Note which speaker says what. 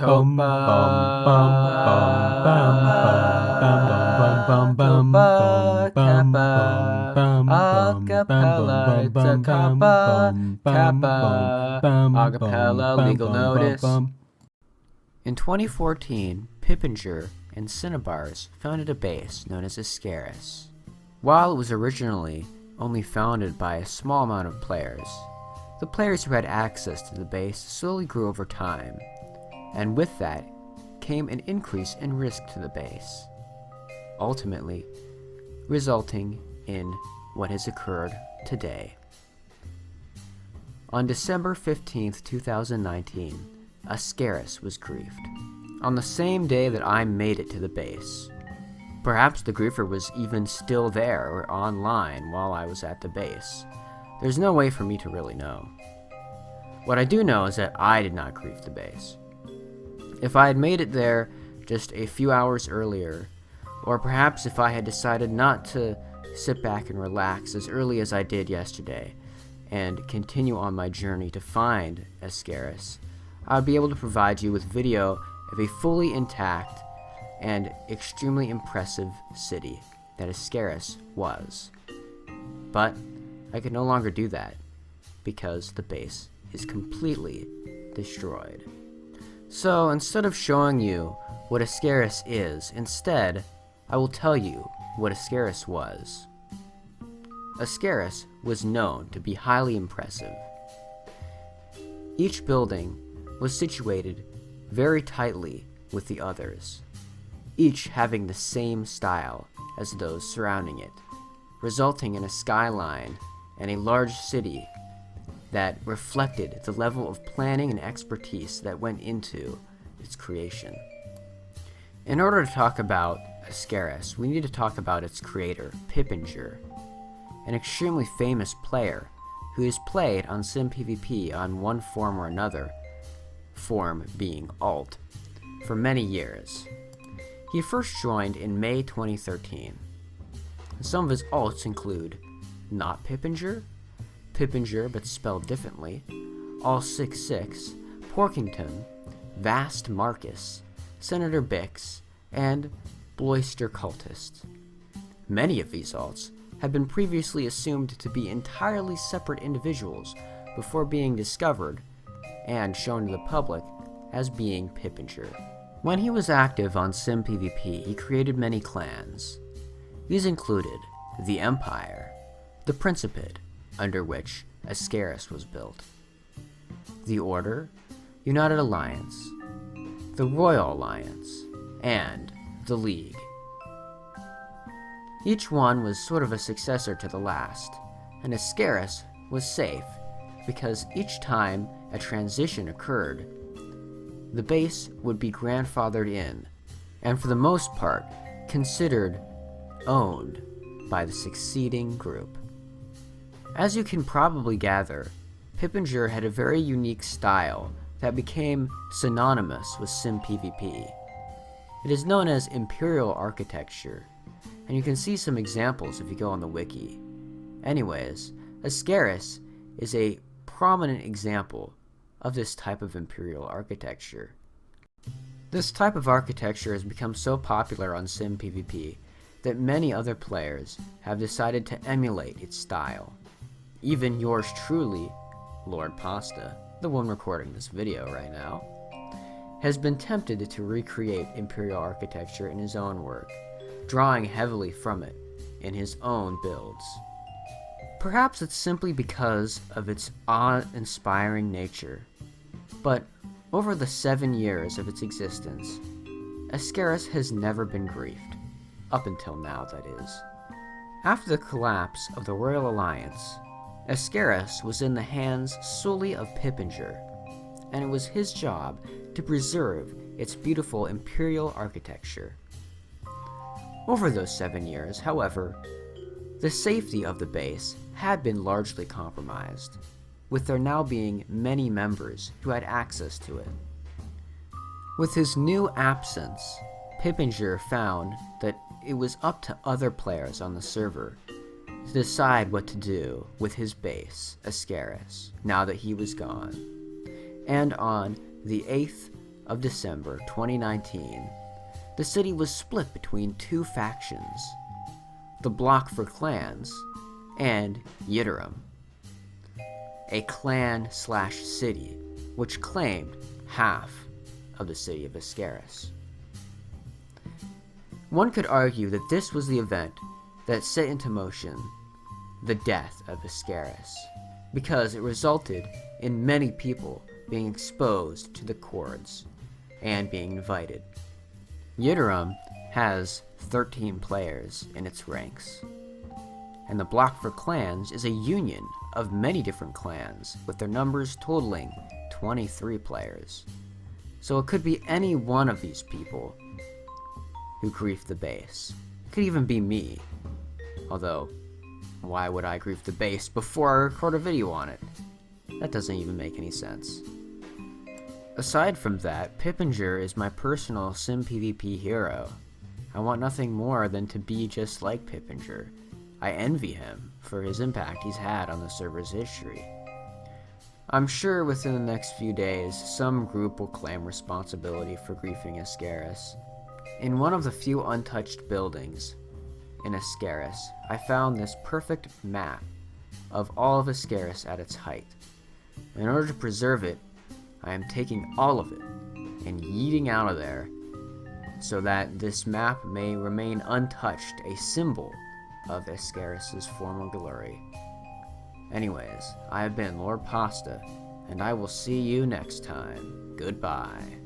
Speaker 1: Copa, Copa, Kappa, acapella, it's a Kappa, Kappa, acapella, legal notice. In 2014, Pippenger and Cinnabars founded a base known as Ascaris. While it was originally only founded by a small amount of players, the players who had access to the base slowly grew over time, and with that came an increase in risk to the base, ultimately resulting in what has occurred today. On December 15th, 2019, Ascaris was griefed, on the same day that I made it to the base. Perhaps the griefer was even still there or online while I was at the base. There's no way for me to really know. What I do know is that I did not grief the base. If I had made it there just a few hours earlier, or perhaps if I had decided not to sit back and relax as early as I did yesterday and continue on my journey to find Ascaris, I would be able to provide you with video of a fully intact and extremely impressive city that Ascaris was. But I can no longer do that because the base is completely destroyed. So instead of showing you what Ascaris is, instead I will tell you what Ascaris was. Ascaris was known to be highly impressive. Each building was situated very tightly with the others, each having the same style as those surrounding it, resulting in a skyline and a large city that reflected the level of planning and expertise that went into its creation. In order to talk about Ascaris, we need to talk about its creator, Pippenger, an extremely famous player who has played on SimPvP on one form or another, form being alt, for many years. He first joined in May 2013. Some of his alts include Not Pippenger, Pippenger but spelled differently, All66, Porkington, Vast Marcus, Senator Bix, and Bloister Cultist. Many of these alts have been previously assumed to be entirely separate individuals before being discovered and shown to the public as being Pippenger. When he was active on SimPvP, he created many clans. These included the Empire, the Principate, under which Ascaris was built, the Order, United Alliance, the Royal Alliance, and the League. Each one was sort of a successor to the last, and Ascaris was safe because each time a transition occurred, the base would be grandfathered in, and for the most part, considered owned by the succeeding group. As you can probably gather, Pippenger had a very unique style that became synonymous with SimPvP. It is known as Imperial Architecture, and you can see some examples if you go on the wiki. Anyways, Ascaris is a prominent example of this type of Imperial Architecture. This type of architecture has become so popular on SimPvP that many other players have decided to emulate its style. Even yours truly, Lord Pasta, the one recording this video right now, has been tempted to recreate Imperial Architecture in his own work, drawing heavily from it in his own builds. Perhaps it's simply because of its awe-inspiring nature, but over the 7 years of its existence, Ascaris has never been griefed, up until now that is. After the collapse of the Royal Alliance, Ascaris was in the hands solely of Pippenger, and it was his job to preserve its beautiful Imperial Architecture. Over those 7 years, however, the safety of the base had been largely compromised, with there now being many members who had access to it. With his new absence, Pippenger found that it was up to other players on the server to decide what to do with his base, Ascaris, now that he was gone. And on the 8th of December 2019, the city was split between two factions, the Block for Clans and Ytterham, a clan/city which claimed half of the city of Ascaris. One could argue that this was the event that set into motion the death of Ascaris, because it resulted in many people being exposed to the cords and being invited. Ytterham has 13 players in its ranks, and the Block for Clans is a union of many different clans, with their numbers totaling 23 players. So it could be any one of these people who griefed the base. It could even be me. Although, why would I grief the base before I record a video on it? That doesn't even make any sense. Aside from that, Pippenger is my personal SimPvP hero. I want nothing more than to be just like Pippenger. I envy him for his impact he's had on the server's history. I'm sure within the next few days, some group will claim responsibility for griefing Ascaris. In one of the few untouched buildings in Ascaris, I found this perfect map of all of Ascaris at its height. In order to preserve it, I am taking all of it and yeeting out of there so that this map may remain untouched, a symbol of Ascaris' former glory. Anyways, I have been Lord Pasta, and I will see you next time. Goodbye.